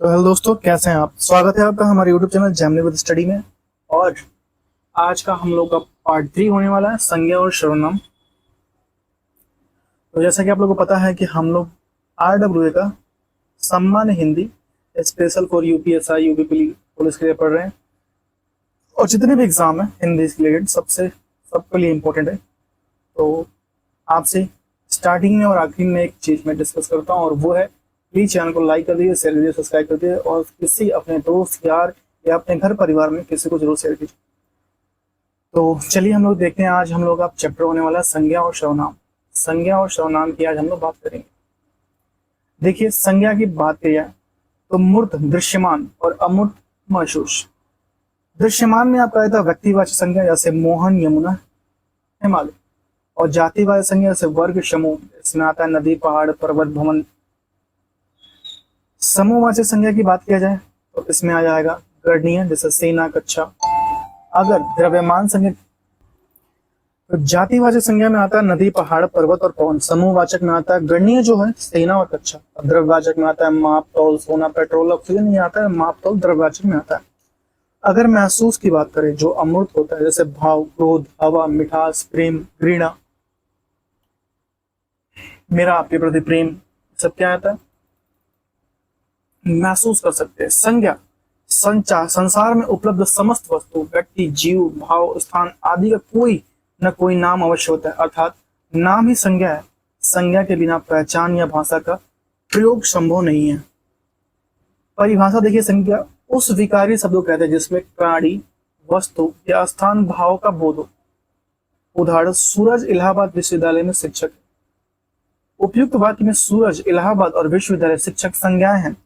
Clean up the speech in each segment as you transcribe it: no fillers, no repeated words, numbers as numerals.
तो हेलो दोस्तों, कैसे हैं आप। स्वागत है आपका हमारे YouTube channel Gemini with study में। और आज का हम लोग का पार्ट 3 होने वाला है, संज्ञा और सर्वनाम। तो जैसा कि आप लोगों को पता है कि हम लोग RWA का सामान्य Hindi special for UPSI UP police के लिए पढ़ रहे हैं। और जितने भी एग्जाम है हिंदी से रिलेटेड सबके लिए इम्पोर्टेंट है। तो आपसे स्टार्टिंग में और आखिरी में एक चीज मैं डिस्कस करता हूँ, और वो है प्लीज चैनल को लाइक कर दीजिए, शेयर कीजिए, सब्सक्राइब कर दीजिए, और किसी अपने दोस्त यार या अपने घर परिवार में किसी को जरूर शेयर कीजिए। तो चलिए हम लोग देखते हैं, आज हम लोग का चैप्टर होने वाला है संज्ञा और सर्वनाम। संज्ञा और सर्वनाम की आज हम लोग बात करेंगे। देखिए, संज्ञा की बात करिए तो मूर्त दृश्यमान और अमूर्त महसूस। दृश्यमान में आपका रहता है व्यक्तिवाचक संज्ञा, जैसे मोहन, यमुना, हिमालय। और जातिवाचक संज्ञा जैसे वर्ग, समूह, इसमें आता है नदी, पहाड़, पर्वत, भवन। समूहवाचक संज्ञा की बात किया जाए तो इसमें आ जाएगा गणनीय, जैसे सेना, कक्षा। अगर द्रव्यमान संज्ञा तो जातिवाचक संज्ञा में आता है नदी, पहाड़, पर्वत और पवन। समूहवाचक में आता है गणनीय जो है सेना और कक्षा। द्रव्यवाचक में आता है माप, तौल, सोना, पेट्रोल, ऑक्सीजन। ये आता है माप, तौल, द्रव्यवाचक में आता है। अगर महसूस की बात करें, जो अमूर्त होता है, जैसे भाव, क्रोध, हवा, मिठास, प्रेम, घृणा, मेरा आपके प्रति प्रेम, सब क्या आता है, महसूस कर सकते हैं। संज्ञा संसार में उपलब्ध समस्त वस्तु, व्यक्ति, जीव, भाव, स्थान आदि का कोई न कोई नाम अवश्य होता है, अर्थात नाम ही संज्ञा है। संज्ञा के बिना पहचान या भाषा का प्रयोग संभव नहीं है। परिभाषा देखिए, संज्ञा उस विकारी शब्द को कहते हैं जिसमें प्राणी, वस्तु या स्थान भाव का बोध हो। उदाहरण, सूरज इलाहाबाद विश्वविद्यालय में शिक्षक। उपयुक्त वाक्य में सूरज, इलाहाबाद और विश्वविद्यालय शिक्षक संज्ञाएं हैं,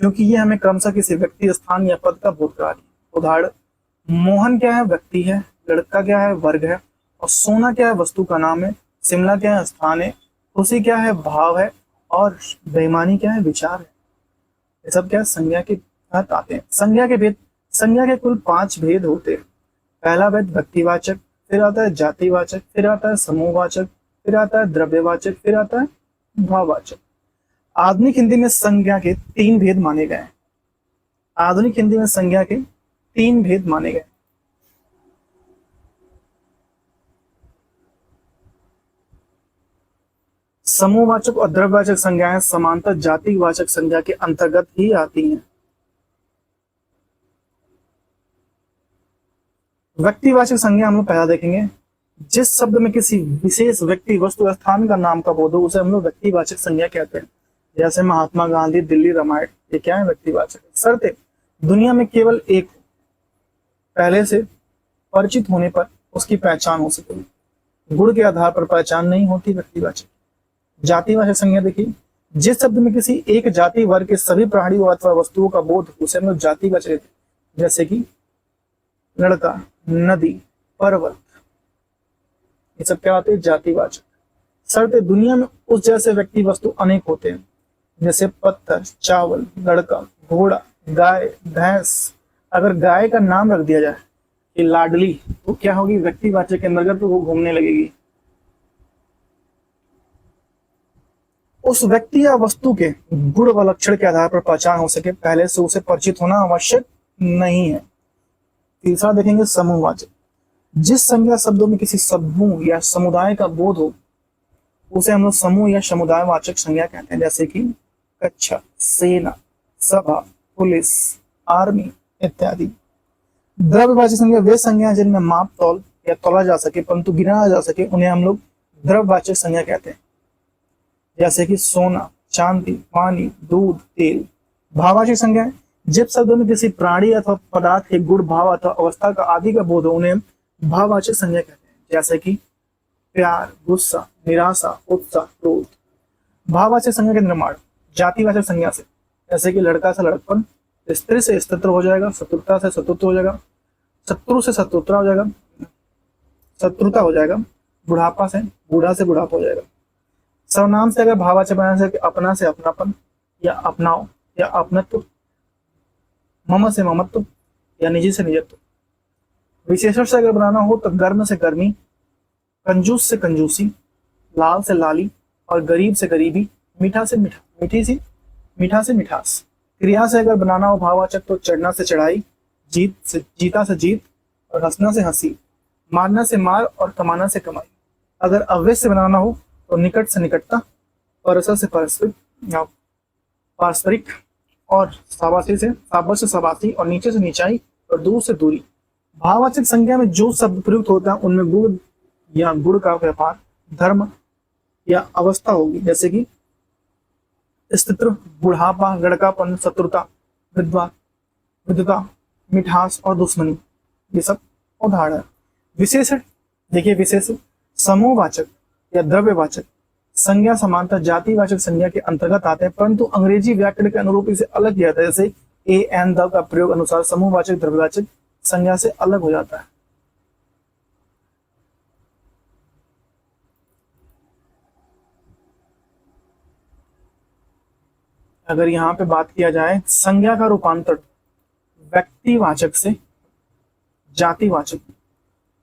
क्योंकि ये हमें क्रमशः किसी व्यक्ति, स्थान या पद का बोध करा रही है। उदाहरण, मोहन क्या है, व्यक्ति है। लड़का क्या है, वर्ग है। और सोना क्या है, वस्तु का नाम है। शिमला क्या है, स्थान है। खुशी क्या है, भाव है। और बेईमानी क्या है, विचार है। ये सब क्या है, संज्ञा के तहत आते हैं। संज्ञा के कुल 5 भेद होते हैं। पहला भेद व्यक्तिवाचक, फिर आता है जातिवाचक, फिर आता है समूहवाचक, फिर आता है द्रव्यवाचक, फिर आता है भाववाचक। आधुनिक हिंदी में संज्ञा के 3 भेद माने गए। आधुनिक हिंदी में संज्ञा के 3 भेद माने गए। समूहवाचक और द्रव्यवाचक संज्ञाएं समांतर जातिवाचक संज्ञा के अंतर्गत ही आती हैं। व्यक्तिवाचक संज्ञा हम लोग पहला देखेंगे। जिस शब्द में किसी विशेष व्यक्ति, वस्तु, स्थान का नाम का बोध हो, उसे हम लोग व्यक्तिवाचक संज्ञा कहते हैं। जैसे महात्मा गांधी, दिल्ली, रामायण, ये क्या है, व्यक्तिवाचक। शर्तें, दुनिया में केवल एक, पहले से परिचित होने पर उसकी पहचान हो सके। गुण के आधार पर पहचान नहीं होती, व्यक्तिवाचक। जातिवाचक संज्ञा देखिए, जिस शब्द में किसी एक जाति वर्ग के सभी प्राणियों अथवा वस्तुओं का बोध, उसे हम लोग जातिवाचक कहते हैं। जैसे कि लड़का, नदी, पर्वत, ये सब क्या होते हैं, जातिवाचक। शर्तें, दुनिया में उस जैसे व्यक्ति, वस्तु अनेक होते हैं। जैसे पत्थर, चावल, लड़का, घोड़ा, गाय, भैंस। अगर गाय का नाम रख दिया जाए कि लाडली, तो क्या होगी, व्यक्तिवाचक के अंतर्गत तो वो घूमने लगेगी। उस व्यक्ति या वस्तु के गुण व लक्षण के आधार पर पहचान हो सके, पहले से उसे परिचित होना आवश्यक नहीं है। तीसरा देखेंगे, समूहवाचक। जिस संज्ञा शब्दों में किसी समूह या समुदाय का बोध हो, उसे हम लोग समूह या समुदायवाचक संज्ञा कहते हैं। जैसे कि कक्षा, सेना, सभा, पुलिस, आर्मी इत्यादि। द्रव्यवाचक संज्ञा वे संज्ञा जिनमें माप, तौल या तोला जा सके परंतु गिना ना जा सके, उन्हें हम लोग द्रव्यवाचक संज्ञा कहते हैं। जैसे कि सोना, चांदी, पानी, दूध, तेल। भाववाचक संज्ञा, जिस शब्दों में किसी प्राणी अथवा पदार्थ के गुण, भाव अथवा अवस्था का आदि का बोध हो, उन्हें भाववाचक संज्ञा कहते हैं। जैसे कि प्यार, गुस्सा, निराशा, उत्साह, क्रोध। भाववाचक संज्ञा के निर्माण जातिवाचक संज्ञा से, जैसे कि लड़का से लड़कपन, स्त्री से स्त्रीत्व हो जाएगा, शत्रुता से शत्रुत्व हो जाएगा, शत्रु से शत्रुता हो जाएगा, शत्रुता हो जाएगा, बुढ़ापा से बूढ़ा से बुढ़ापा हो जाएगा। सर्वनाम से अगर भाववाचक बनाने से अपना से अपनापन या अपनाओ या अपनत्व, मम से ममत्व या निजी से निजत्व। विशेषण से अगर बनाना हो तो गर्म से गर्मी, कंजूस से कंजूसी, लाल से लाली और गरीब से गरीबी, मीठा से मीठा, मीठा से मिठास। क्रिया से अगर बनाना हो भाववाचक तो चढ़ना से चढ़ाई, जीता से जीत और हंसना से हंसी, मारना से मार और कमाना से कमाई। अगर अव्यय से बनाना हो तो निकट से निकटता, परसर से पारस्परिक या पारस्परिक, और शाबाशी से शाबाश से शाबाशी, और नीचे से नीचाई और दूर से दूरी। भाववाचक संज्ञा में जो शब्द प्रयुक्त होता है उनमें गुण या गुण का व्यापार, धर्म या अवस्था होगी, जैसे कि स्थित्र, बुढ़ापा, लड़कापन, शत्रुता, विधवा, विधता, मिठास और दुश्मनी, ये सब उदाहरण है। विशेषण देखिए, विशेषण समूहवाचक या द्रव्यवाचक संज्ञा समानता जातिवाचक संज्ञा के अंतर्गत आते हैं, परंतु अंग्रेजी व्याकरण के अनुरूप इसे अलग किया जाता है। जैसे ए एन द का प्रयोग अनुसार समूहवाचक द्रव्यवाचक संज्ञा से अलग हो जाता है। अगर यहाँ पे बात किया जाए संज्ञा का रूपांतर व्यक्तिवाचक से जातिवाचक,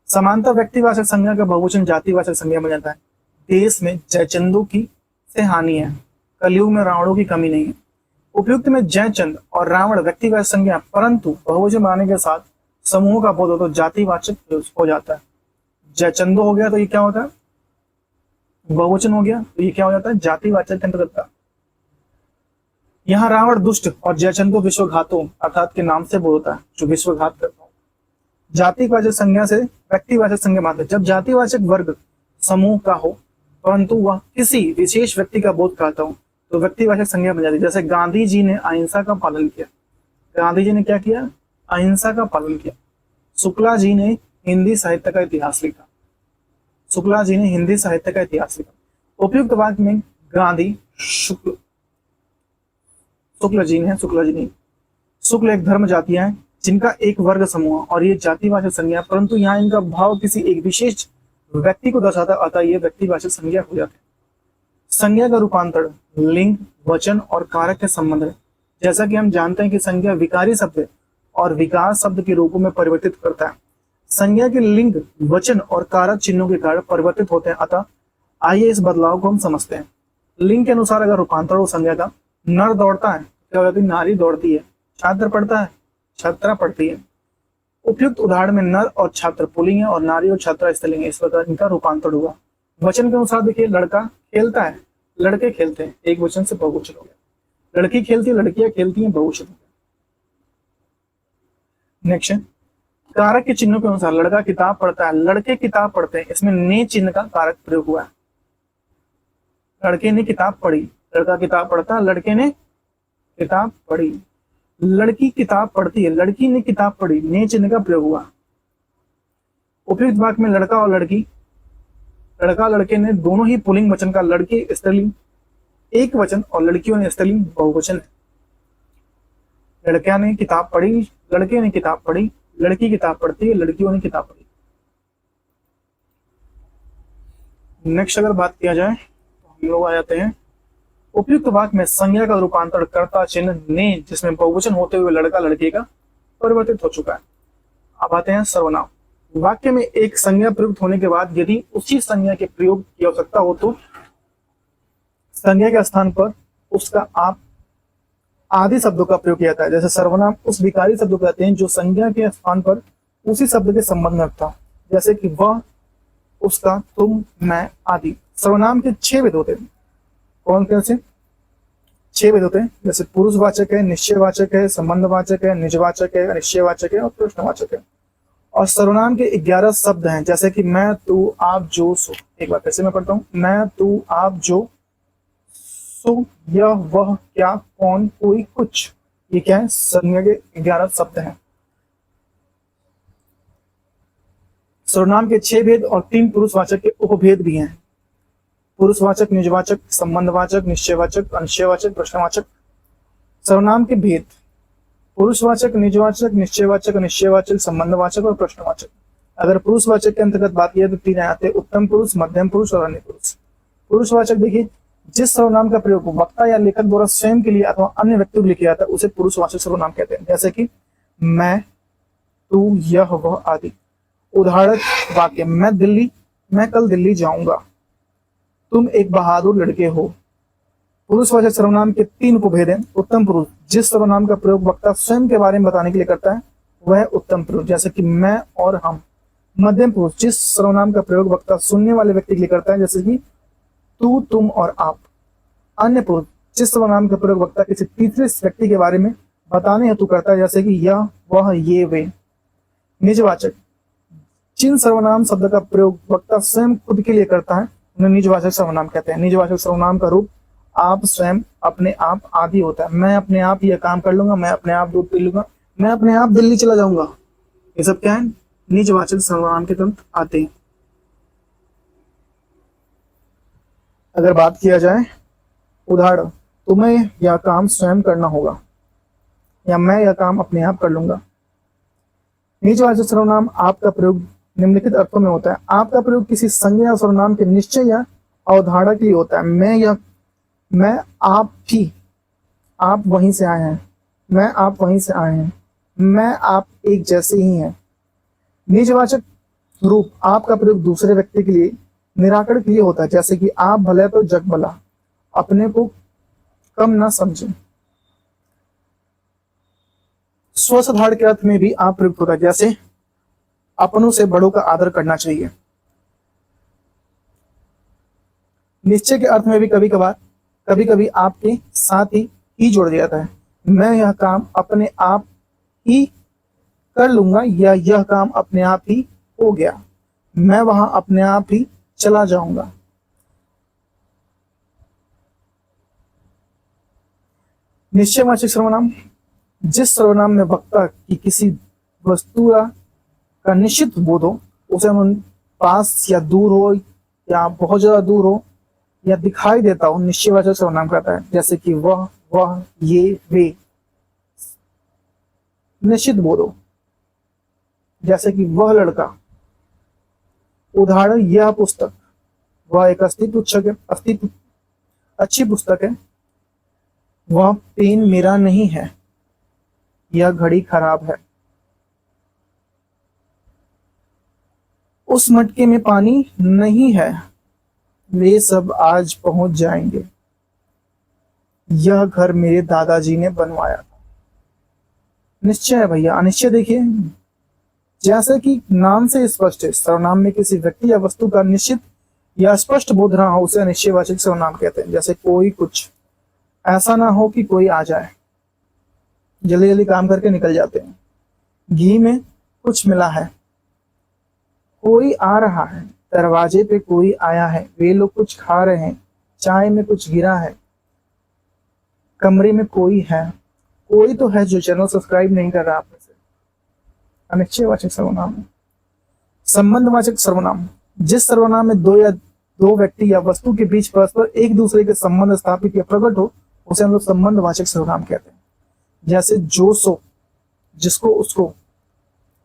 समानता व्यक्तिवाचक संज्ञा का बहुवचन जातिवाचक संज्ञा बन जाता है। देश में जयचंदों की से हानि है, कलयुग में रावणों की कमी नहीं है। उपयुक्त में जयचंद और रावण व्यक्तिवाचक संज्ञा, परंतु बहुवचन बनाने के साथ समूह का बोध हो तो जातिवाचक हो जाता है। जयचंदो हो गया तो ये क्या होता है, बहुवचन हो गया तो ये क्या हो जाता है, जातिवाचक के अंतर्गत का। यहाँ रावण दुष्ट और जयचंदो विश्वघातों अर्थात के नाम से बोध होता है, जो विश्वघात करता हो। जातिवाचक संज्ञा से व्यक्तिवाचक संज्ञा मात्र, जब जातिवाचक वर्ग समूह का हो परंतु वह किसी विशेष व्यक्ति का बोध कराता हो तो व्यक्तिवाचक संज्ञा बन जाती है। जैसे गांधी जी ने अहिंसा का पालन किया, गांधी जी ने क्या किया, अहिंसा का पालन किया। शुक्ला जी ने हिंदी साहित्य का इतिहास लिखा, शुक्ला जी ने हिंदी साहित्य का इतिहास लिखा। उपयुक्त वाक्य में गांधी शुक्ल जी ने शुक्ल एक धर्म जातियां हैं जिनका एक वर्ग समूह, और ये जातिवाचक संज्ञा, परंतु यहाँ इनका भाव किसी एक विशेष व्यक्ति को दर्शाता, अतः ये व्यक्तिवाचक संज्ञा हो जाती है। संज्ञा का रूपांतर लिंग, वचन और कारक के संबंध है। जैसा कि हम जानते हैं कि संज्ञा विकारी शब्द और विकार शब्द के रूपों में परिवर्तित करता है। संज्ञा के लिंग, वचन और कारक चिन्हों के कारण परिवर्तित होते हैं, अतः आइए इस बदलाव को हम समझते हैं। लिंग के अनुसार अगर रूपांतर हो संज्ञा का, नर दौड़ता है क्या हो जाती है, नारी दौड़ती है। छात्र पढ़ता है, छात्रा पढ़ती है। उपयुक्त उदाहरण में नर और छात्र पुल्लिंग है और नारी और छात्रा स्त्रीलिंग है, इस प्रकार इनका रूपांतर हुआ। वचन के अनुसार देखिए, लड़का खेलता है, लड़के खेलते हैं, एक वचन से बहुवचन हो गया। लड़की खेलती है, लड़कियां खेलती हैं, बहुवचन हो गया। नेक्स्ट, कारक के चिन्हों के अनुसार लड़का किताब पढ़ता है, लड़के किताब पढ़ते हैं, इसमें ने चिन्ह का कारक प्रयोग हुआ है। लड़के ने किताब पढ़ी, लड़का किताब पढ़ता है, लड़के ने किताब पढ़ी। लड़की किताब पढ़ती है, लड़की ने किताब पढ़ी, ने चिन्ह का प्रयोग हुआ। उपयुक्त वाक्य में लड़का और लड़की, लड़का लड़के ने दोनों ही पुल्लिंग वचन का, लड़के स्त्रीलिंग एक वचन और लड़कियों ने स्त्रीलिंग बहुवचन है। लड़कियां ने किताब पढ़ी, लड़के ने किताब पढ़ी, लड़की किताब पढ़ती है, लड़कियों ने किताब पढ़ी। नेक्स्ट अगर बात किया जाए तो हम लोग आ जाते हैं उपयुक्त वाक्य में संज्ञा का रूपांतर कर्ता चिन्ह ने, जिसमें बहुवचन होते हुए लड़का लड़के का परिवर्तित हो चुका है। अब आते हैं सर्वनाम। वाक्य में एक संज्ञा प्रयुक्त होने के बाद यदि उसी संज्ञा के प्रयोग की आवश्यकता हो तो संज्ञा के स्थान पर उसका आप आदि शब्दों का प्रयोग किया जाता है। जैसे सर्वनाम उस विकारी शब्द को कहते हैं जो संज्ञा के स्थान पर उसी शब्द के संबंध में रखता है, जैसे कि वह, उसका, तुम, मैं आदि। सर्वनाम के 6 भेद होते हैं। कौन कैसे 6 भेद होते हैं? जैसे पुरुषवाचक है, निश्चयवाचक है, संबंधवाचक है, निजवाचक है, अनिश्चयवाचक है और प्रश्नवाचक है। और सर्वनाम के 11 शब्द हैं, जैसे कि मैं, तू, आप, जो, सो। एक बार कैसे मैं पढ़ता हूँ, मैं, तू, आप, जो, सो, यह, वह, क्या, कौन, कोई, कुछ। ये क्या है? संज्ञा के 11 शब्द हैं। सर्वनाम के 6 भेद और 3 पुरुषवाचक के उपभेद भी हैं। पुरुषवाचक, निजवाचक, संबंधवाचक, निश्चयवाचक, अनिश्चयवाचक, प्रश्नवाचक। सर्वनाम के भेद: पुरुषवाचक, निजवाचक, निश्चयवाचक, अनिश्चयवाचक, संबंधवाचक और प्रश्नवाचक। अगर पुरुषवाचक के अंतर्गत बात की तो 3 आते हैं: उत्तम पुरुष, मध्यम पुरुष और अन्य पुरुष। पुरुषवाचक देखिए, जिस सर्वनाम का प्रयोग वक्ता या लेखक द्वारा स्वयं के लिए अथवा अन्य व्यक्ति को लिखा जाता है उसे पुरुषवाचक सर्वनाम कहते हैं, जैसे कि मैं, तू, यह, वह आदि। उदाहरण वाक्य: मैं कल दिल्ली जाऊंगा। तुम एक बहादुर लड़के हो। पुरुषवाचक सर्वनाम के 3 उपभेद हैं। उत्तम पुरुष, जिस सर्वनाम का प्रयोग वक्ता स्वयं के बारे में बताने के लिए करता है वह उत्तम पुरुष, जैसे कि मैं और हम। मध्यम पुरुष, जिस सर्वनाम का प्रयोग वक्ता सुनने वाले व्यक्ति के लिए करता है, जैसे कि तू, तुम और आप। अन्य पुरुष, जिस सर्वनाम का प्रयोग वक्ता किसी तीसरे व्यक्ति के बारे में बताने हेतु करता है, जैसे कि यह, वह, ये, वे। निजवाचक, जिन सर्वनाम शब्द का प्रयोग वक्ता स्वयं खुद के लिए करता है उन्हें निजवाचक सर्वनाम कहते हैं। निजवाचक सर्वनाम का रूप आप, स्वयं, अपने आप आदि होता है। मैं अपने आप यह काम कर लूंगा, मैं अपने आप दूध पी लूंगा, मैं अपने आप दिल्ली चला जाऊंगा। ये सब क्या है? निजवाचक सर्वनाम के तंत्र आते हैं। अगर बात किया जाए उदाहरण, तुम्हें यह काम स्वयं करना होगा या मैं यह काम अपने आप कर लूंगा। निजवाचक सर्वनाम आपका प्रयोग निम्नलिखित अर्थों में होता है। आपका प्रयोग किसी संज्ञा या सर्वनाम के निश्चय या अवधारणा के लिए होता है। मैं, आप भी, आप वहीं से आए हैं, मैं, आप वहीं से आए हैं, मैं, आप एक जैसे ही हैं। निजवाचक रूप आपका प्रयोग दूसरे व्यक्ति के लिए निराकरण के लिए होता है, जैसे कि आप भले तो जग भला, अपने को कम ना समझें। स्वसाधारण के अर्थ में भी आप प्रयुक्त होता है, जैसे अपनों से बड़ों का आदर करना चाहिए। निश्चय के अर्थ में भी कभी कभी आपके साथ ही जोड़ दिया जाता है। मैं यह काम अपने आप ही कर लूंगा या यह काम अपने आप ही हो गया, मैं वहां अपने आप ही चला जाऊंगा। निश्चयवाचक सर्वनाम, जिस सर्वनाम में वक्ता की किसी वस्तु का निश्चित बोध हो, उसे हम पास या दूर हो या बहुत ज्यादा दूर हो या दिखाई देता हो, निश्चयवाचक सर्वनाम कहता है, जैसे कि वह, ये, वे। निश्चित बोध हो, जैसे कि वह लड़का। उदाहरण, यह पुस्तक, वह एक अस्तित्व अच्छी पुस्तक है। वह पेन मेरा नहीं है, यह घड़ी खराब है। उस मटके में पानी नहीं है, वे सब आज पहुंच जाएंगे। यह घर मेरे दादाजी ने बनवाया था। निश्चय है भैया। अनिश्चय देखिए, जैसे कि नाम से स्पष्ट है, सर्वनाम में किसी व्यक्ति या वस्तु का निश्चित या स्पष्ट बोध रहा हो उसे अनिश्चयवाचक सर्वनाम कहते हैं। जैसे कोई कुछ, ऐसा ना हो कि कोई आ जाए, जल्दी जल्दी काम करके निकल जाते हैं। घी में कुछ मिला है, कोई आ रहा है, दरवाजे पे कोई आया है, वे लोग कुछ खा रहे हैं, चाय में कुछ गिरा है, कमरे में कोई है। कोई तो है जो चैनल सब्सक्राइब नहीं कर रहा आप में से। अनिश्चयवाचक सर्वनाम। संबंधवाचक सर्वनाम, जिस सर्वनाम में दो व्यक्ति या वस्तु के बीच परस्पर एक दूसरे के संबंध स्थापित या प्रकट हो उसे हम लोग संबंधवाचक सर्वनाम कहते हैं। जैसे जो, सो, जिसको, उसको,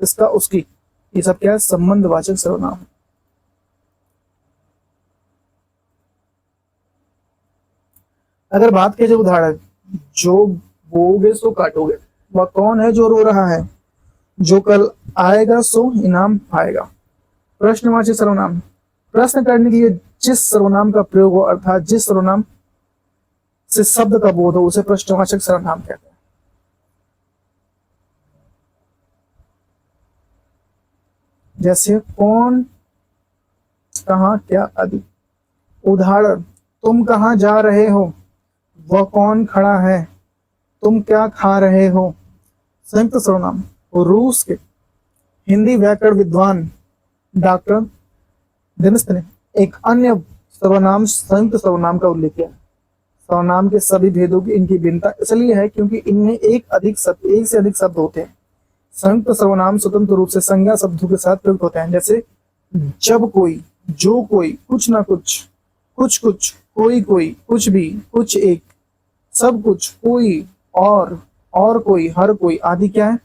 इसका, उसकी। ये सब क्या है? संबंधवाचक सर्वनाम। अगर बात की जाए उदाहरण, जो बोओगे सो काटोगे, वह कौन है जो रो रहा है? जो कल आएगा सो इनाम पाएगा। प्रश्नवाचक सर्वनाम, प्रश्न करने के लिए जिस सर्वनाम का प्रयोग हो, अर्थात जिस सर्वनाम से शब्द का बोध हो उसे प्रश्नवाचक सर्वनाम कहते हैं। जैसे कौन, कहां, क्या आदि। उदाहरण, तुम कहां जा रहे हो? वह कौन खड़ा है? तुम क्या खा रहे हो? संयुक्त सर्वनाम, रूस के हिंदी व्याकरण विद्वान डॉक्टर दिनस्थ ने एक अन्य सर्वनाम संयुक्त सर्वनाम का उल्लेख किया। सर्वनाम के सभी भेदों की इनकी भिन्नता इसलिए है क्योंकि इनमें एक से अधिक शब्द होते हैं। संयुक्त सर्वनाम स्वतंत्र रूप से संज्ञा शब्दों के साथ प्रयुक्त होते हैं, जैसे जब कोई, जो कोई, कुछ ना कुछ, कुछ कुछ, कोई कोई, कुछ भी, कुछ एक, सब कुछ, कोई, और कोई, हर कोई आदि क्या है?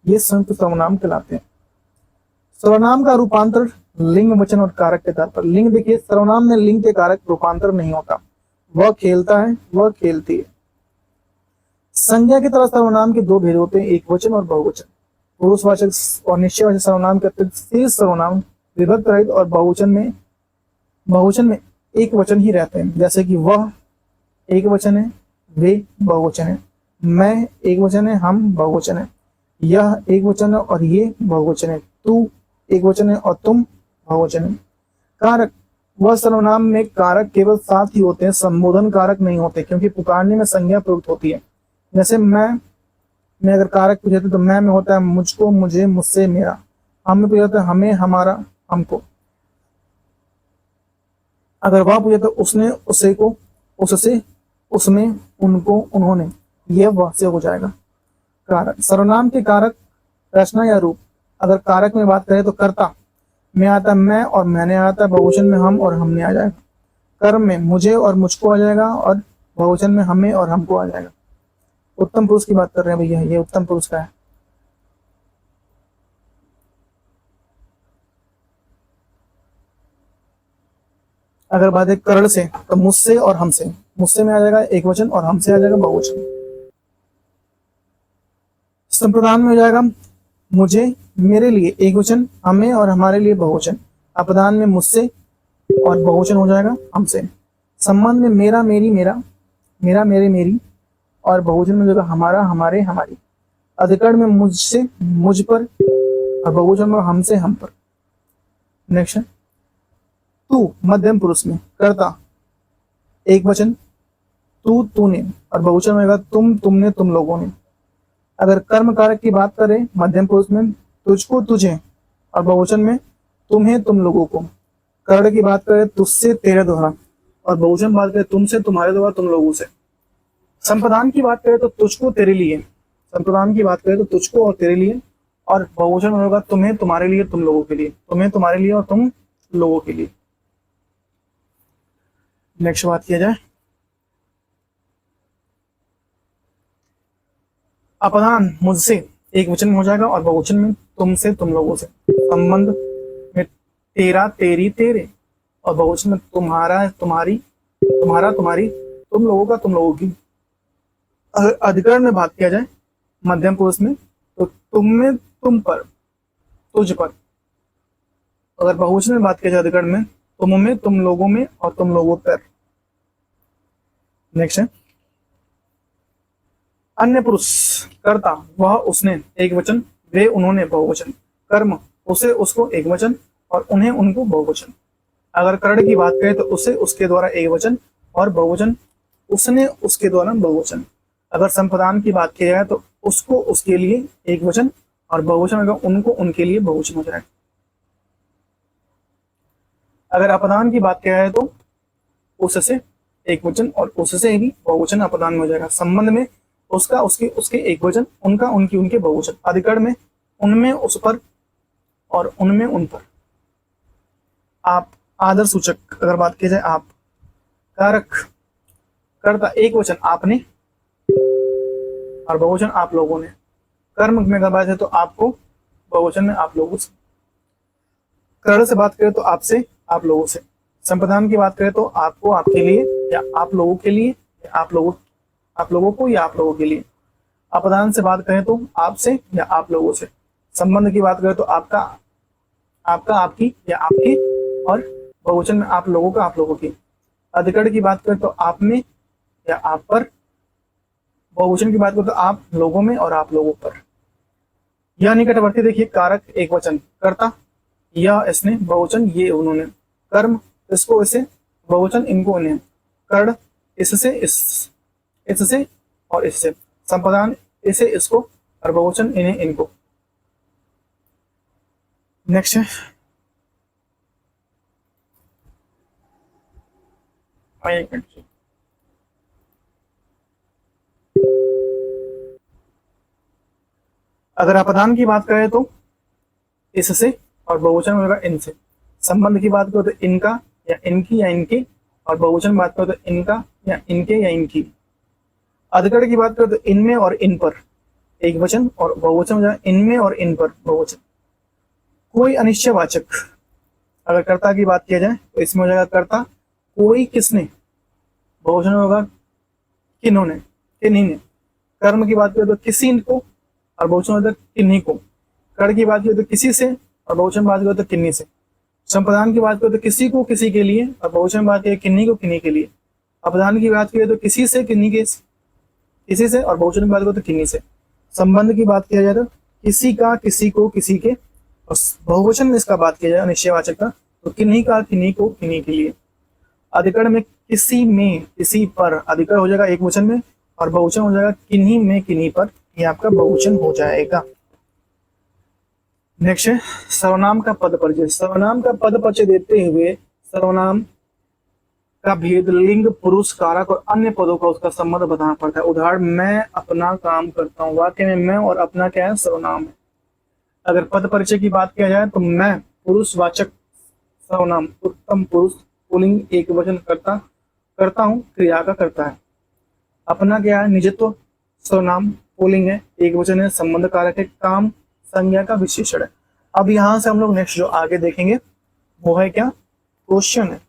ये संयुक्त सर्वनाम कहलाते हैं। सर्वनाम का रूपांतर लिंग, वचन और कारक के आधार पर। लिंग देखिए, सर्वनाम में लिंग के कारक रूपांतर नहीं होता। वह खेलता है, वह खेलती है। संज्ञा की तरह सर्वनाम के 2 भेद होते हैं, एक वचन और बहुवचन। पुरुषवाचक और निश्चयवाचक सर्वनाम के अतिरिक्त शेष सर्वनाम विभक्त रहित और बहुवचन में एक वचन ही रहते हैं, जैसे कि वह, एक वचन है, वे बहुवचन है, मैं एक वचन है, हम बहुवचन है, यह एक वचन है और ये बहुवचन है, तू एक वचन है और तुम बहुवचन है। कारक, वह सर्वनाम में कारक केवल साथ ही होते हैं, संबोधन कारक नहीं होते, क्योंकि पुकारने में संज्ञा प्रयुक्त होती है। जैसे मैं में अगर कारक पूछे तो मैं में होता है मुझको, मुझे, मुझसे, मेरा। हम में पूछा था हमें, हमारा, हमको। अगर वह पूछे तो उसने, उसे को, उससे, उसमें, उनको, उन्होंने, यह वह से हो जाएगा। कारक, सर्वनाम के कारक रचना या रूप। अगर कारक में बात करें तो कर्ता में आता है मैं और मैंने आता है, बहुवचन में हम और हमने आ जाएगा। कर्म में मुझे और मुझको आ जाएगा और बहुवचन में हमें और हमको आ जाएगा। उत्तम पुरुष की बात कर रहे हैं भैया, ये उत्तम पुरुष का है। अगर बात है करण से तो मुझसे और हमसे, मुझसे में आ जाएगा एक वचन और हमसे आ जाएगा बहुवचन। संप्रदान में हो जाएगा मुझे, मेरे लिए एक वचन, हमें और हमारे लिए बहुवचन। अपदान में मुझसे और बहुवचन हो जाएगा हमसे। संबंध में मेरा, मेरी, मेरा, मेरा, मेरे, मेरी और बहुवचन में होगा हमारा, हमारे, हमारी। अधिकरण में मुझसे, मुझ पर और बहुवचन में हमसे, हम पर। नेक्स्ट, तू मध्यम पुरुष में कर्ता एक वचन, तू, तूने और बहुवचन में होगा तुम, तुमने, तुम लोगों ने। अगर कर्म कारक की बात करें मध्यम पुरुष में तुझको, तुझे और बहुवचन में तुम्हें, तुम लोगों को। कर्ण की बात करें तुझसे, तेरे द्वारा और बहुवचन बात करें तुमसे, तुम्हारे द्वारा, तुम लोगों से। संप्रदान की बात करें तो तुझको, तेरे लिए। संप्रदान की बात करें तो तुझको और तेरे लिए और बहुवचन होगा तुम्हें, तुम्हारे लिए, तुम लोगों के लिए। तुम्हें, तुम्हारे लिए और तुम लोगों के लिए। नेक्स्ट बात किया जाए, अपदान मुझसे एक वचन में हो जाएगा और बहुवचन में तुमसे, तुम लोगों से। संबंध में तेरा, तेरी, तेरे और बहुवचन में तुम्हारा, तुम्हारी, तुम्हारा, तुम्हारी, तुम लोगों का, तुम लोगों की। अगर अधिकरण में बात किया जाए मध्यम पुरुष में तो तुम में, तुम पर, तुझ पर। अगर बहुवचन में बात किया जाए अधिकरण में तुम में, तुम लोगों में और तुम लोगों पर। नेक्स्ट है अन्य पुरुष, कर्ता वह, उसने एक वचन, वे, उन्होंने बहुवचन। कर्म उसे, उसको एक वचन और उन्हें, उनको बहुवचन। अगर कर्ण की बात करें तो उसे, उसके द्वारा एक वचन और बहुवचन, उसने, उसके द्वारा बहुवचन। अगर संप्रदान की बात की जाए तो उसको, उसके लिए एक वचन और बहुवचन अगर उनको, उनके लिए बहुवचन हो जाएगा। अगर अपदान की बात किया जाए तो उससे एक वचन और उससे भी बहुवचन अपदान में हो जाएगा। संबंध में उसका, उसके, उसके एक वचन, उनका, उनकी, उनके बहुवचन। अधिकरण में उनमें, उस पर और उनमें, उन पर। आप, आदर सूचक अगर बात की जाए आप। कारक, कर्ता एक वचन आपने और बहुवचन आप लोगों ने। कर्म में अगर बात है तो आपको, बहुवचन में आप लोगों से। कर्ण से बात करें तो आपसे, आप लोगों से। संप्रदान की बात करें तो आपको, आपके लिए या आप लोगों के लिए या आप लोगों को या आप लोगों के लिए। अपदान से बात करें तो आपसे या आप लोगों से। संबंध की बात करें तो आपका, आपका, आपकी या आपके और बहुवचन में आप लोगों का, आप लोगों की। अधिकरण की बात करें तो आप में या आप पर। बहुवचन की बात करें तो आप लोगों में और आप लोगों पर। यह निकटवर्ती देखिए, कारक एक वचन, कर्ता यह, इसने, बहुवचन ये, उन्होंने। कर्म इसको, इसे, बहुवचन इनको, इन्हें। कर्ण इससे, इससे और इससे। संप्रदान इसे, इसको और बहुवचन इन्हें, इनको। नेक्स्ट है एक मिनट, अगर अपदान की बात करें तो इससे और बहुवचन होगा इनसे। संबंध की बात करें तो इनका या इनकी या इनके और बहुवचन बात करें तो इनका या इनके या इनकी। अधिकरण की बात करें तो इनमें और इन पर एक वचन और बहुवचन हो जाए इनमें और इन पर बहुवचन। कोई अनिश्चयवाचक, अगर कर्ता की बात किया जाए तो इसमें हो जाएगा कर्ता कोई, किसने, बहुवचन होगा किन्होंने, किन्हीं ने। कर्म की बात करें तो किसी को और बहुवचन होता है किन्हीं को। कर्ण की बात करें तो किसी से और बहुवचन बात करें तो किन्हीं से। संप्रदान की बात करें तो किसी को, किसी के लिए और बहुवचन बात करें किन्हीं को, किन्हीं के लिए। अपदान की बात करें तो किसी से, किन्हीं के, किसी से, और बहुवचन की बात करें तो किन्हीं से। संबंध की बात किया जाए तो किसी का, किसी को, किसी के, और बहुवचन में इसका बात किया जाए निश्चयवाचक का तो किन्हीं का, किन्हीं को, किन्हीं के लिए। अधिकरण में किसी में, किसी पर, अधिकरण हो जाएगा एक वचन में, और बहुवचन हो जाएगा किन्हीं में, किन्हीं पर, ये आपका बहुवचन हो जाएगा। नेक्स्ट है सर्वनाम का पद परिचय। सर्वनाम का पद परिचय देते हुए सर्वनाम का भेद, लिंग, पुरुष, कारक और अन्य पदों का उसका संबंध बताना पड़ता है। उदाहरण, मैं अपना काम करता हूँ, वाक्य में मैं और अपना क्या है, सर्वनाम है। अगर पद परिचय की बात किया जाए तो मैं पुरुषवाचक सर्वनाम, उत्तम पुरुष पुल्लिंग एक वचन, करता हूँ क्रिया का करता है। अपना क्या है, निजत्व सर्वनाम पुल्लिंग है, एक वचन है, संबंध कारक है, काम संज्ञा का विशेषण है। अब यहां से हम लोग नेक्स्ट जो आगे देखेंगे वो है क्या, क्वेश्चन है।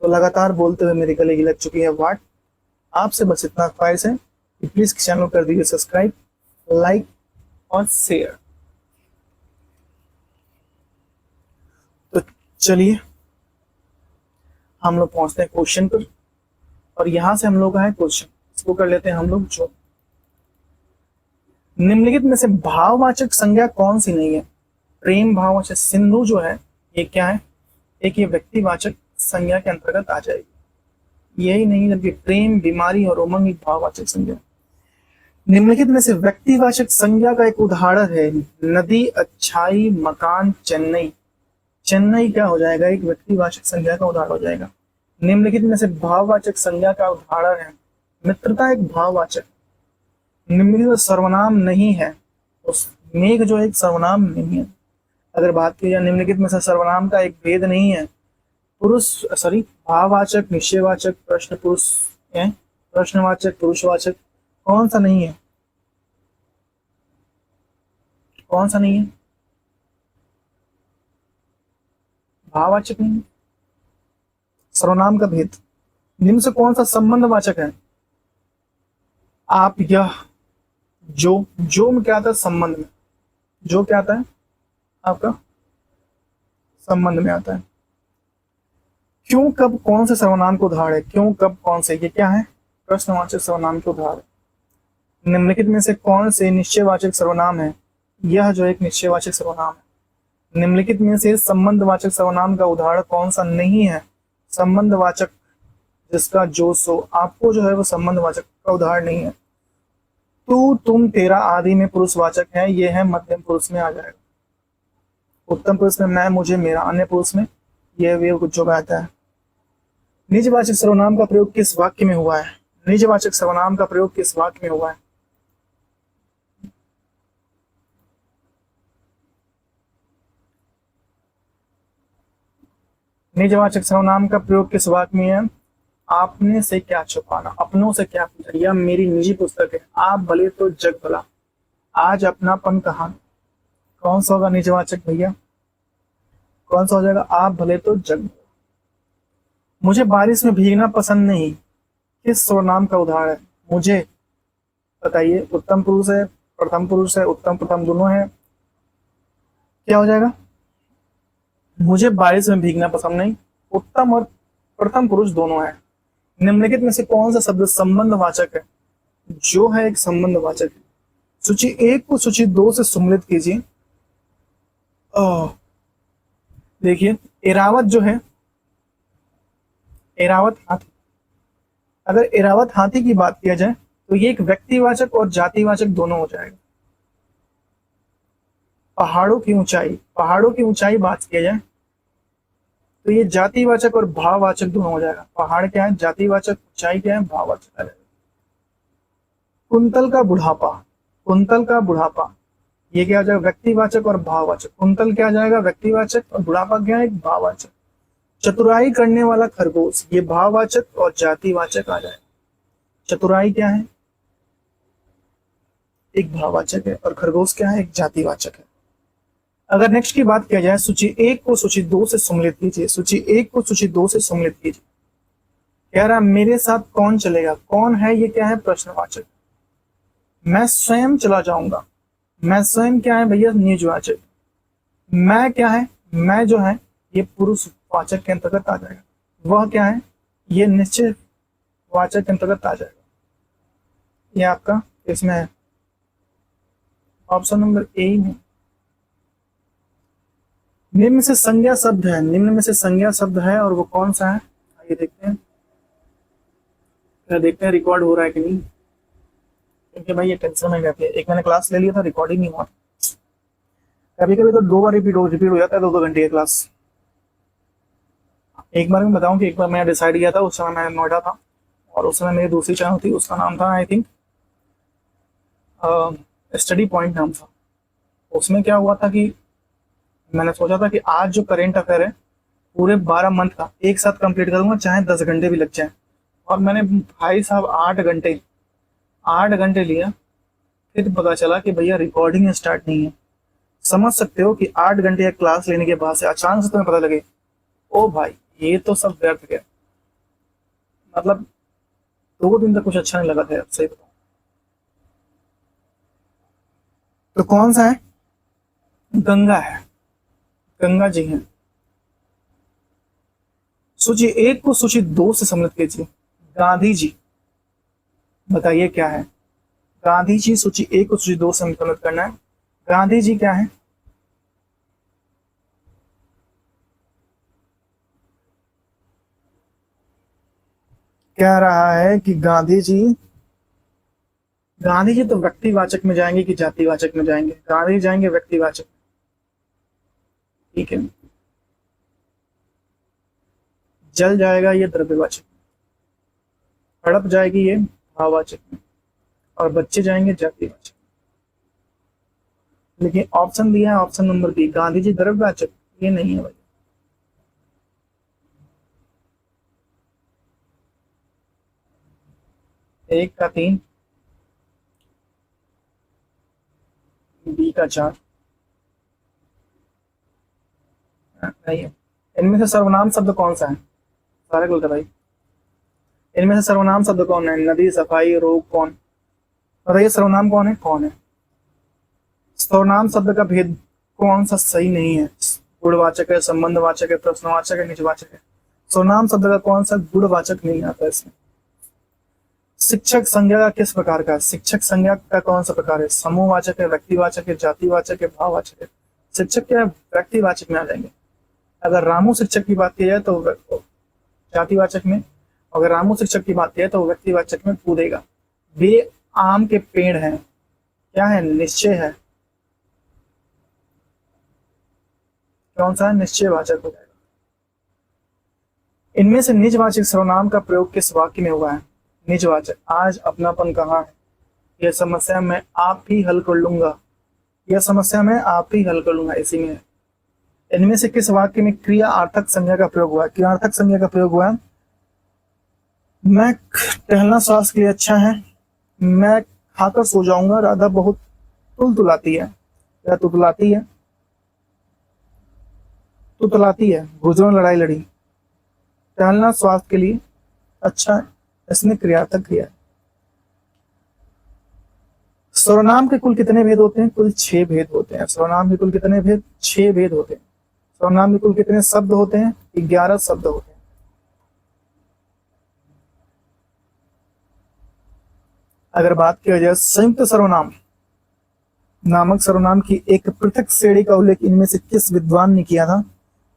तो लगातार बोलते हुए मेरी गले की लग चुकी है वाट। आपसे बस इतना ख्वाहिश है कि प्लीज चैनल कर दीजिए सब्सक्राइब, लाइक और शेयर। तो चलिए हम लोग पहुंचते हैं क्वेश्चन पर, और यहां से हम लोग का है क्वेश्चन, इसको कर लेते हैं हम लोग जो निम्नलिखित में से भाववाचक संज्ञा कौन सी नहीं है। प्रेम भाववाचक, सिंधु जो है ये क्या है, एक ये व्यक्तिवाचक संज्ञा के अंतर्गत आ जाएगी, यही नहीं, जबकि प्रेम, बीमारी और उमंग एक भाववाचक संज्ञा। निम्नलिखित में से व्यक्तिवाचक संज्ञा का एक उदाहरण है नदी, अच्छाई, मकान, चेन्नई। चेन्नई क्या हो जाएगा, एक व्यक्तिवाचक संज्ञा का उदाहरण हो जाएगा। निम्नलिखित में से भाववाचक संज्ञा का उदाहरण है मित्रता, एक भाववाचक। निम्नलिखित में सर्वनाम नहीं है, उस मेघ जो एक सर्वनाम नहीं है। अगर बात की जाए निम्नलिखित में से सर्वनाम का एक भेद नहीं है, भाववाचक, निश्चयवाचक, प्रश्न पुरुष है, प्रश्नवाचक, पुरुषवाचक, कौन सा नहीं है, कौन सा नहीं है, भाववाचक नहीं है। सर्वनाम का भेद, निम्न से कौन सा संबंधवाचक है, आप, यह, जो में क्या आता है, संबंध में, जो क्या आता है आपका संबंध में आता है। क्यों, कब, कौन से सर्वनाम को उदाहरण है, क्यों, कब, कौन से, ये क्या है, प्रश्नवाचक सर्वनाम के उदाहरण। निम्नलिखित में से कौन से निश्चयवाचक सर्वनाम है, यह जो एक निश्चयवाचक सर्वनाम है। निम्नलिखित में से संबंधवाचक सर्वनाम का उदाहरण कौन सा नहीं है, संबंधवाचक जिसका जो सो, आपको जो है वो संबंधवाचक का उदाहरण नहीं है। तू, तुम, तेरा आदि में पुरुषवाचक है, ये है मध्यम पुरुष में आ जाएगा। उत्तम पुरुष में मैं, मुझे, मेरा, अन्य पुरुष में यह वे कुछ जो आता है। निजवाचक सर्वनाम का प्रयोग किस वाक्य में हुआ है, निजवाचक सर्वनाम का प्रयोग किस वाक्य में हुआ है। निजवाचक सर्वनाम का प्रयोग किस वाक्य में है, आपने से क्या छुपाना, अपनों से क्या पूछा, यह मेरी निजी पुस्तक है, आप भले तो जग भला, आज अपनापन कहाँ, कौन सा होगा निजवाचक भैया, कौन सा हो जाएगा, आप भले तो जग भला। मुझे बारिश में भीगना पसंद नहीं, किस सर्वनाम का उदाहरण है, मुझे बताइए, उत्तम पुरुष है, प्रथम पुरुष है, उत्तम प्रथम दोनों है, क्या हो जाएगा, मुझे बारिश में भीगना पसंद नहीं, उत्तम और प्रथम पुरुष दोनों है। निम्नलिखित में से कौन सा शब्द संबंधवाचक है, जो है एक संबंधवाचक है। सूची 1 को सूची 2 से सम्मिलित कीजिए। देखिए एरावत जो है, एरावत हाथी, अगर एरावत हाथी की बात किया जाए तो ये एक व्यक्तिवाचक और जातिवाचक दोनों हो जाएगा। पहाड़ों की ऊंचाई, पहाड़ों की ऊंचाई बात किया जाए तो ये जातिवाचक और भाववाचक दोनों हो जाएगा। पहाड़ क्या है, जातिवाचक, ऊंचाई क्या है, भाववाचक आ जाएगा। कुंतल का बुढ़ापा, कुंतल का बुढ़ापा, ये क्या हो जाएगा, व्यक्तिवाचक और भाववाचक। कुंतल क्या आ जाएगा, व्यक्तिवाचक, और बुढ़ापा क्या है, भाववाचक। चतुराई करने वाला खरगोश, ये भाववाचक और जातिवाचक आ जाएगा। चतुराई क्या है, एक भाववाचक है, और खरगोश क्या है, एक जातिवाचक है। अगर नेक्स्ट की बात किया जाए, सूची 1 को सूची 2 से सम्मिलित कीजिए। सूची 1 को सूची 2 से सम्मिलित कीजिए। कह रहा मेरे साथ कौन चलेगा, कौन है, ये क्या है, प्रश्नवाचक। मैं स्वयं चला जाऊंगा, मैं स्वयं क्या है भैया, निजवाचक। मैं क्या है, मैं जो है ये पुरुषवाचक के अंतर्गत आ जाएगा। वह क्या है, ये निश्चय वाचक के अंतर्गत आ जाएगा। ये आपका इसमें है ऑप्शन नंबर ए ही है। निम्न में से संज्ञा शब्द है, निम्न में से संज्ञा शब्द है और वो कौन सा है, आइए देखते हैं। देखते हैं रिकॉर्ड हो रहा है कि नहीं, क्योंकि भाई ये टेंशन में रहती है। एक मैंने क्लास ले लिया था, रिकॉर्ड ही नहीं हुआ। कभी कभी तो 2 बार रिपीट हो जाता है, 2 घंटे की क्लास। एक बार मैं बताऊं कि एक बार मैं डिसाइड किया था, उस समय मैं नोएडा था और उस समय मेरी दूसरी चैनल थी, उसका नाम था आई थिंक स्टडी पॉइंट नाम था। उसमें क्या हुआ था कि मैंने सोचा था कि आज जो करेंट अफेयर है पूरे 12 मंथ का एक साथ कंप्लीट करूंगा, चाहे 10 घंटे भी लग जाए। और मैंने भाई साहब 8 घंटे लिया। फिर पता चला कि भैया रिकॉर्डिंग स्टार्ट नहीं है। समझ सकते हो कि 8 घंटे का क्लास लेने के बाद से अचानक से तुम्हें पता लगे ओ भाई ये तो सब व्यर्थ गया। मतलब 2 दिन तक कुछ अच्छा नहीं लगा था, सही बताऊं तो। कौन सा है, गंगा है, गंगा जी हैं। सूची 1 को सूची 2 से सम्मिलित कीजिए। गांधी जी, बताइए क्या है गांधी जी। सूची 1 को सूची 2 से सम्मिलित करना है। गांधी जी क्या है, कह रहा है कि गांधी जी तो व्यक्तिवाचक में जाएंगे कि जातिवाचक में जाएंगे? गांधी जी जाएंगे व्यक्तिवाचक, ठीक है। जल जाएगा ये द्रव्यवाचक, हड़प जाएगी ये भाववाचक में, और बच्चे जाएंगे जातिवाचक। लेकिन ऑप्शन दिया है option number B, Gandhi ji द्रव्यवाचक, ये नहीं है भाई। एक का 3, बी का 4, नहीं है। इनमें से सर्वनाम शब्द कौन सा है, सारे गलत है भाई। इनमें से सर्वनाम शब्द कौन है, नदी, सफाई, रोग, कौन? बताइए सर्वनाम कौन है, कौन है? सर्वनाम शब्द का भेद कौन सा सही नहीं है? गुणवाचक है, संबंधवाचक है, प्रश्नवाचक है, निजवाचक है। सर्वनाम शब्द का कौन सा गुणवाचक नहीं आता इसमें? शिक्षक संज्ञा का किस प्रकार का? शिक्षक संज्ञा का कौन सा प्रकार है? समूहवाचक है, व्यक्तिवाचक है, जातिवाचक है, भाववाचक है? शिक्षक क्या है, व्यक्तिवाचक में आ जाएंगे। अगर रामू शिक्षक की बात की जाए तो जातिवाचक में, अगर रामू शिक्षक की बात की जाए तो व्यक्तिवाचक में कूदेगा। वे आम के पेड़ हैं, क्या है, निश्चय है। कौन सा है, निश्चयवाचक हो जाएगा। इनमें से निजवाचक सर्वनाम का प्रयोग किस वाक्य में हुआ है? निजवाचक, आज अपनापन कहाँ है? यह समस्या मैं आप ही हल कर लूंगा, यह समस्या मैं आप ही हल कर लूंगा, इसी में है। इनमें से किस वाक्य में क्रियार्थक संज्ञा का प्रयोग हुआ है? क्रियार्थक संज्ञा का प्रयोग हुआ है, मैं टहलना स्वास्थ्य के लिए अच्छा है, मैं खाकर सो जाऊंगा, राधा बहुत तुलतुलाती है, या तुतलाती है, तुतलाती है, गुजरों लड़ाई लड़ी। टहलना स्वास्थ्य के लिए अच्छा है, इसमें क्रियार्थक क्रिया है। सर्वनाम के कुल कितने भेद होते हैं? कुल 6 भेद होते हैं। सर्वनाम के कुल कितने भेद? 6 भेद होते हैं। सर्वनाम के कुल कितने शब्द होते हैं? 11 शब्द होते हैं। अगर बात किया जाए संयुक्त सर्वनाम नामक सर्वनाम की एक पृथक श्रेणी का उल्लेख इनमें से किस विद्वान ने किया था?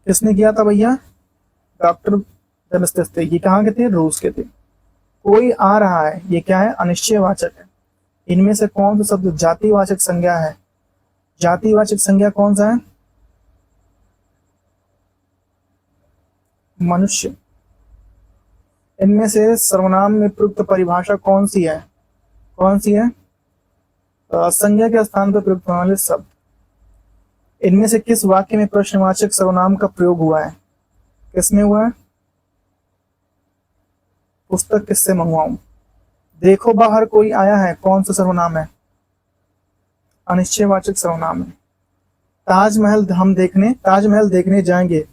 किसने किया था भैया? डॉक्टर देमेस्थियस। ये कहाँ के थे? रूस के थे। कोई आ रहा है, ये क्या है? अनिश्चयवाचक है। इनमें से कौन सा शब्द जातिवाचक संज्ञा है? जातिवाचक संज्ञा कौन सा है? मनुष्य। इनमें से सर्वनाम में प्रयुक्त परिभाषा कौन सी है? कौन सी है? संज्ञा के स्थान पर प्रयुक्त होने वाले शब्द। इनमें से किस वाक्य में प्रश्नवाचक सर्वनाम का प्रयोग हुआ है? किसमें हुआ है? पुस्तक किससे मंगवाऊं? देखो बाहर कोई आया है, कौन सा सर्वनाम है? अनिश्चयवाचक सर्वनाम है। ताजमहल देखने जाएंगे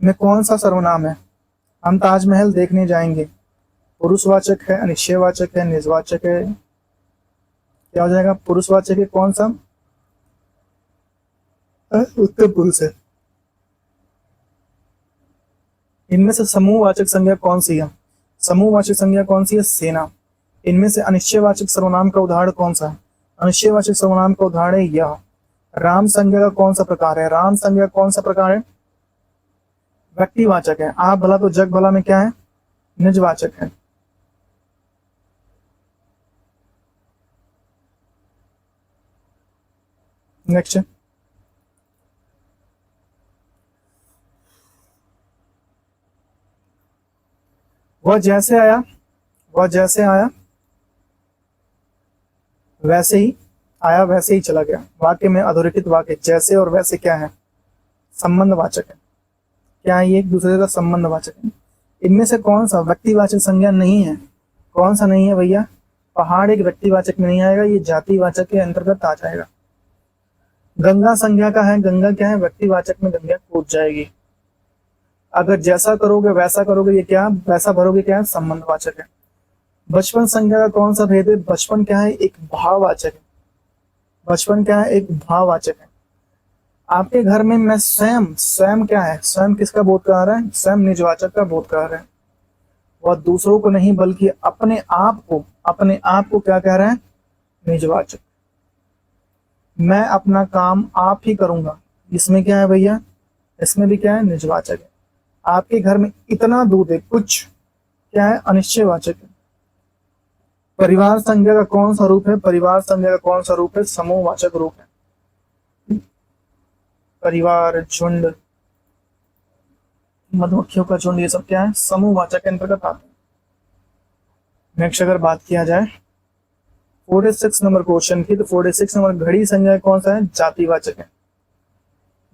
में कौन सा सर्वनाम है? हम ताजमहल देखने जाएंगे। पुरुषवाचक है, अनिश्चयवाचक है, निजवाचक है? क्या हो जाएगा? पुरुषवाचक है। कौन सा? उत्तर पुरुष है। इनमें से समूहवाचक संज्ञा कौन सी है? समूहवाचक संज्ञा कौन सी है? सेना। इनमें से अनिश्चयवाचक सर्वनाम का उदाहरण कौन सा है? अनिश्चयवाचक सर्वनाम का उदाहरण है यह। राम संज्ञा का कौन सा प्रकार है? राम संज्ञा कौन सा प्रकार है? व्यक्तिवाचक है। आप भला तो जग भला में क्या है? निजवाचक है। नेक्स्ट, वह जैसे आया वैसे ही आया, वैसे ही चला गया। वाक्य में अधोरेखित वाक्य जैसे और वैसे क्या है? संबंधवाचक है। क्या है? ये एक दूसरे का संबंधवाचक है। इनमें से कौन सा व्यक्तिवाचक संज्ञा नहीं है? कौन सा नहीं है भैया? पहाड़ एक व्यक्तिवाचक में नहीं आएगा, ये जातिवाचक के अंतर्गत आ जाएगा। गंगा संज्ञा का है, गंगा क्या है? व्यक्तिवाचक में गंगा कूद जाएगी। अगर जैसा करोगे वैसा करोगे, ये क्या? वैसा भरोगे, क्या है? संबंधवाचक है। बचपन संज्ञा का कौन सा भेद है? बचपन क्या है? एक भाववाचक है। बचपन क्या है? एक भाववाचक है। आपके घर में मैं स्वयं क्या है? स्वयं किसका बोध करा रहा है? स्वयं निजवाचक का बोध करा रहा है। वह दूसरों को नहीं बल्कि अपने आप को क्या कह रहा है? निजवाचक। मैं अपना काम आप ही करूंगा, इसमें क्या है भैया? इसमें भी क्या है? निजवाचक है। आपके घर में इतना दूध है, कुछ क्या है? अनिश्चयवाचक है। परिवार संज्ञा का कौन सा रूप है? परिवार संज्ञा का कौन सा रूप है? समूहवाचक रूप है। परिवार, झुंड, मधुमक्खियों का झुंड, ये सब क्या है? समूहवाचक के अंतर्गत आते हैं। नेक्स्ट अगर बात किया जाए 46 नंबर क्वेश्चन की, तो 46 नंबर घड़ी संज्ञा कौन सा है? जातिवाचक है।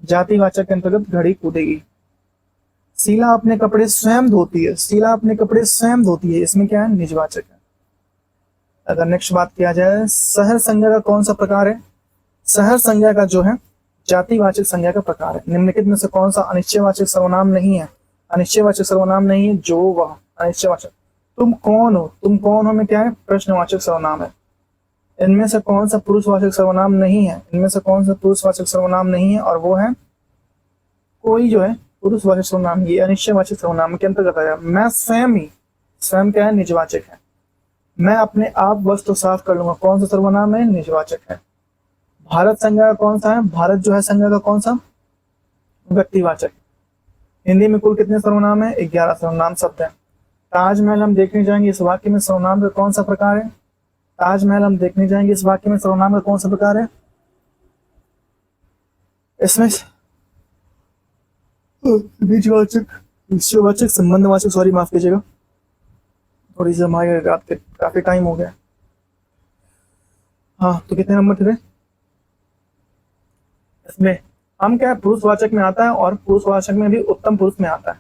जातिवाचक के अंतर्गत घड़ी कूदेगी। शीला अपने कपड़े स्वयं धोती है। शीला अपने कपड़े स्वयं धोती है, इसमें क्या है? निजवाचक है। अगर नेक्स्ट बात किया जाए शहर संज्ञा का कौन सा प्रकार है? शहर संज्ञा का जो है जातिवाचक संज्ञा का प्रकार है। निम्नलिखित में से कौन सा अनिश्चयवाचक सर्वनाम नहीं है? अनिश्चयवाचक सर्वनाम नहीं है जो वह। अनिश्चयवाचक तुम कौन हो? तुम कौन हो में क्या है? प्रश्नवाचक सर्वनाम है। इनमें से कौन सा पुरुषवाचक सर्वनाम नहीं है? इनमें से कौन सा पुरुषवाचक सर्वनाम नहीं है? और वो है कोई जो है पुरुषवाचक सर्वनाम, ये अनिश्चयवाचक सर्वनाम के अंतर्गत आया। मैं स्वयं ही, स्वयं क्या है? निजवाचक है। मैं अपने आप वस्त्र साफ कर लूंगा, कौन सा सर्वनाम है? निजवाचक है। भारत संज्ञा का कौन सा है? भारत जो है संज्ञा का कौन सा? व्यक्तिवाचक। हिंदी में कुल कितने सर्वनाम है? 11 सर्वनाम शब्द है। ताजमहल हम देखने जाएंगे, इस वाक्य में सर्वनाम का कौन सा प्रकार है? ताजमहल हम देखने जाएंगे, इस वाक्य में सर्वनाम का कौन सा प्रकार है? इसमें निजवाचक, निश्चयवाचक, संबंधवाचक, सॉरी माफ कीजिएगा, थोड़ी सी हमारे रात के काफी टाइम हो गया। हाँ, तो कितने नंबर थे इसमें? हम क्या है? पुरुषवाचक में आता है, और पुरुषवाचक में भी उत्तम पुरुष में आता है।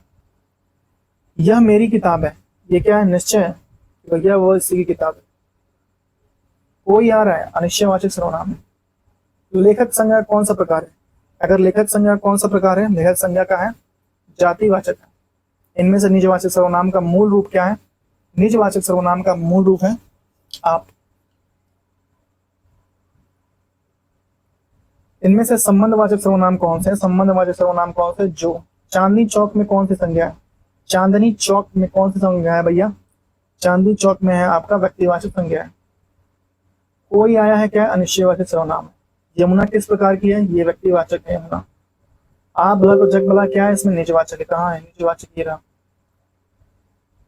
यह मेरी किताब है, ये क्या है? निश्चय है भैया वो इसी की किताब है। कोई आ रहा है, अनिश्चयवाचक सर्वनाम है। लेखक संज्ञा कौन सा प्रकार है? अगर लेखक संज्ञा कौन सा प्रकार है? लेखक संज्ञा का है जातिवाचक है। इनमें से निजवाचक सर्वनाम का मूल रूप क्या है? निजवाचक सर्वनाम का मूल रूप है आप। इनमें से संबंधवाचक सर्वनाम कौन से? संबंधवाचक सर्वनाम कौन से? जो। चांदनी चौक में कौन सी संज्ञा है? चांदनी चौक में कौन सी संज्ञा है भैया? चांदनी चौक में है आपका व्यक्तिवाचक संज्ञा है। कोई आया है क्या? अनिश्चयवाचक सर्वनाम है। यमुना किस प्रकार की है? ये व्यक्तिवाचक है यमुना। आप भला तो जग भला क्या है? इसमें निजवाचक है। कहाँ है निजवाचक? ये रहा।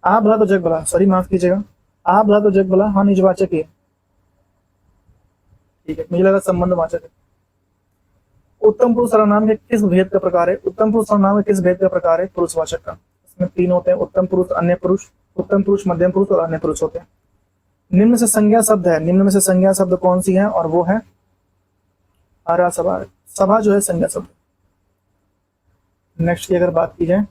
आप भला तो जग भला, सॉरी माफ कीजिएगा, आप भला तो जग भला, हाँ निजवाचक है। ठीक है, मुझे लगा संबंधवाचक है। उत्तम पुरुष सर्वनाम के किस भेद का प्रकार है? उत्तम पुरुष सर्वनाम के किस भेद का प्रकार है? पुरुषवाचक का। इसमें 3 होते हैं, उत्तम पुरुष, अन्य पुरुष, उत्तम पुरुष, मध्यम पुरुष और अन्य पुरुष होते हैं। निम्न से संज्ञा शब्द है, निम्न में से संज्ञा शब्द कौन सी है? और वो है आरा सभा। सभा जो है संज्ञा शब्द। नेक्स्ट की अगर बात की जाए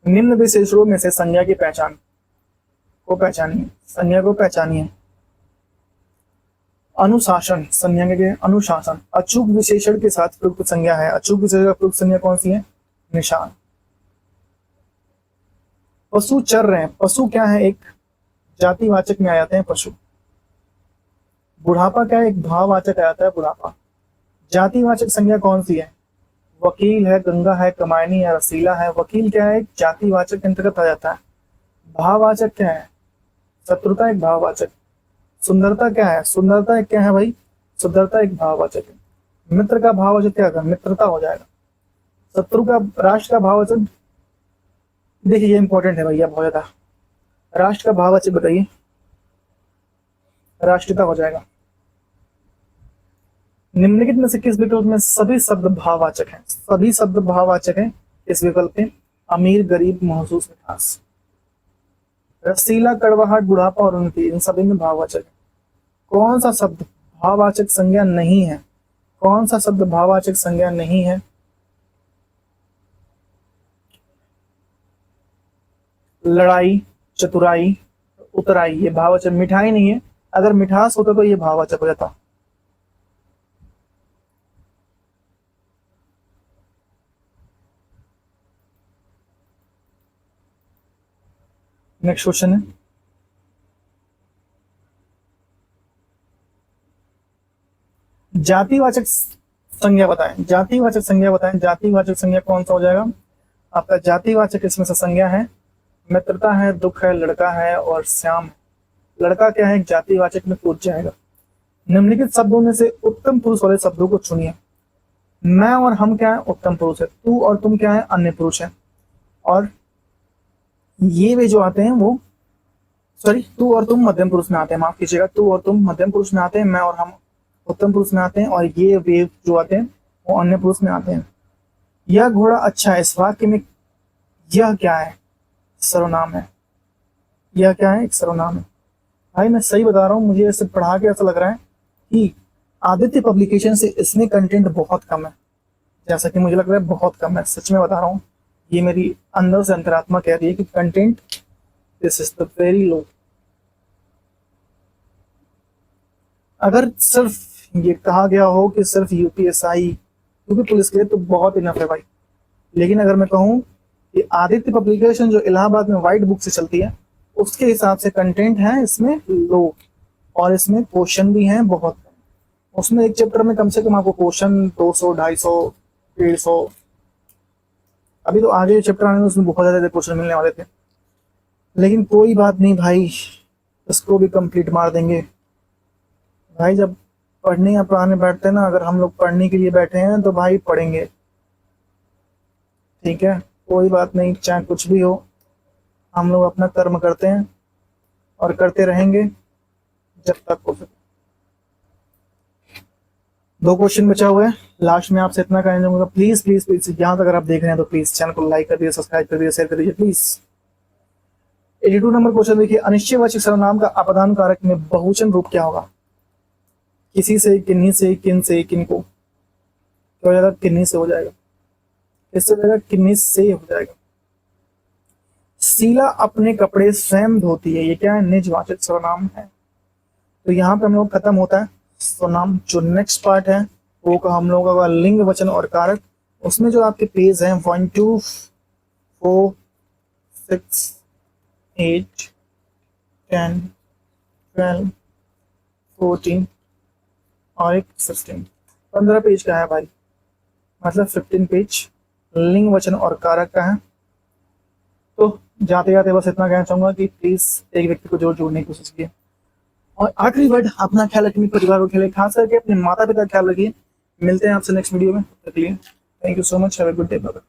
निम्न विशेषणों में से संज्ञा की पहचान को पहचानिए। संज्ञा को पहचानिए। अनुशासन, संज्ञा के अनुशासन। अचूक विशेषण के साथ प्रयुक्त संज्ञा है। अचूक विशेषण का प्रयुक्त संज्ञा कौन सी है? निशान। पशु चर रहे हैं, पशु क्या है? एक जातिवाचक में आ जाते हैं पशु। बुढ़ापा क्या है? एक भाववाचक आ जाता है बुढ़ापा। जातिवाचक संज्ञा कौन सी है? वकील है, गंगा है, कमायनी है, रसीला है। वकील क्या है, जातिवाचक के अंतर्गत आ जाता है। भाववाचक क्या है, शत्रुता एक भाववाचक। सुंदरता क्या है, सुंदरता एक क्या है भाई, सुंदरता एक भाववाचक है। मित्र का भाववाचक क्या होगा, मित्रता हो जाएगा। शत्रु का, राष्ट्र का भाववाचक, देखिए ये इंपॉर्टेंट है भैया बहुत ज्यादा। राष्ट्र का भाववाचक बताइए, राष्ट्रीयता हो जाएगा। निम्नलिखित में से किस विकल्प में सभी शब्द भाववाचक हैं, सभी शब्द भाववाचक हैं इस विकल्प में। अमीर, गरीब, महसूस, मिठास। रसीला, कड़वाहट, बुढ़ापा और उन्नति, इन सभी में भाववाचक है। कौन सा शब्द भाववाचक संज्ञा नहीं है, कौन सा शब्द भाववाचक संज्ञा नहीं है। लड़ाई, चतुराई, उतराई, ये भाववाचक। मिठाई नहीं है, अगर मिठास होता तो ये भाववाचक हो जाता। नेक्स्ट क्वेश्चन है, जातिवाचक संज्ञा बताएं, जातिवाचक संज्ञा बताएं। जातिवाचक संज्ञा कौन सा हो जाएगा आपका, जातिवाचक इसमें से संज्ञा है मित्रता है, दुख है, लड़का है और श्याम है। लड़का क्या है, जातिवाचक में कूद जाएगा। निम्नलिखित शब्दों में से उत्तम पुरुष वाले शब्दों को चुनिए। मैं और हम क्या है, उत्तम पुरुष है। तू और तुम क्या है, अन्य पुरुष है। और ये वे जो आते हैं वो, सॉरी, तू और तुम मध्यम पुरुष में आते हैं, माफ कीजिएगा, तू और तुम मध्यम पुरुष में आते हैं, मैं और हम उत्तम पुरुष में आते हैं, और ये वे जो आते हैं वो अन्य पुरुष में आते हैं। यह घोड़ा अच्छा है, इस वाक्य में यह क्या है, सर्वनाम है। यह क्या है, एक सर्वनाम है। भाई मैं सही बता रहा हूँ, मुझे ऐसे पढ़ा के ऐसा लग रहा है कि आदित्य पब्लिकेशन से इसमें कंटेंट बहुत कम है, जैसा कि मुझे लग रहा है बहुत कम है। सच में बता रहा हूँ, ये मेरी अंदर से अंतरात्मा कह रही है कि content this is the very low. अगर सिर्फ ये कहा गया हो कि सिर्फ यूपीएसआई, यूपी पुलिस के लिए तो बहुत इनफ है भाई, लेकिन अगर मैं कहूँ कि आदित्य पब्लिकेशन जो इलाहाबाद में व्हाइट बुक से चलती है, उसके हिसाब से कंटेंट है इसमें लो, और इसमें क्वेश्चन भी हैं बहुत। उसमें एक चैप्टर में कम से कम आपको क्वेश्चन 200, 250, 150, अभी तो आगे चैप्टर आने में उसमें बहुत ज्यादा क्वेश्चन मिलने वाले थे। लेकिन कोई बात नहीं भाई, इसको भी कंप्लीट मार देंगे भाई। जब पढ़ने या पढ़ाने बैठते हैं ना, अगर हम लोग पढ़ने के लिए बैठे हैं तो भाई पढ़ेंगे, ठीक है, कोई बात नहीं, चाहे कुछ भी हो, हम लोग अपना कर्म करते हैं और करते रहेंगे जब तक हो सके। 2 क्वेश्चन बचा हुआ है, लास्ट में आपसे इतना कहना चाहूंगा, प्लीज प्लीज प्लीज यहाँ तक अगर आप देख रहे हैं तो प्लीज चैनल को लाइक कर दीजिए, सब्सक्राइब कर दीजिए, शेयर कर दीजिए प्लीज। 82 नंबर क्वेश्चन देखिए, अनिश्चयवाचक सर्वनाम का अपदान कारक में बहुवचन रूप क्या होगा। किसी से, किन्हीं से, किन से, किनको, क्या हो जाएगा, किन्हीं से हो जाएगा। इससे हो जाएगा, किन्हीं से हो जाएगा। शीला अपने कपड़े स्वयं धोती है, ये क्या है, निजवाचक सर्वनाम है। तो यहाँ पे हम लोग खत्म होता है सर्वनाम। जो नेक्स्ट पार्ट है वो का हम लोगों का लिंग, वचन और कारक। उसमें जो आपके पेज हैं 1, 2, 4, 6, 8, 10, 12, 14 और एक 16, 15 पेज का है भाई, मतलब 15 पेज लिंग, वचन और कारक का है। तो जाते जाते बस इतना कहना चाहूंगा कि प्लीज एक व्यक्ति को जरूर जोड़ने की कोशिश कीजिए। और आखिरी वर्ड, अपना ख्याल रखिए, परिवार को ख्याल, खास करके अपने माता पिता का ख्याल रखिए। मिलते हैं आपसे नेक्स्ट वीडियो में, तब तक के लिए thank you so much, have a good day, bye.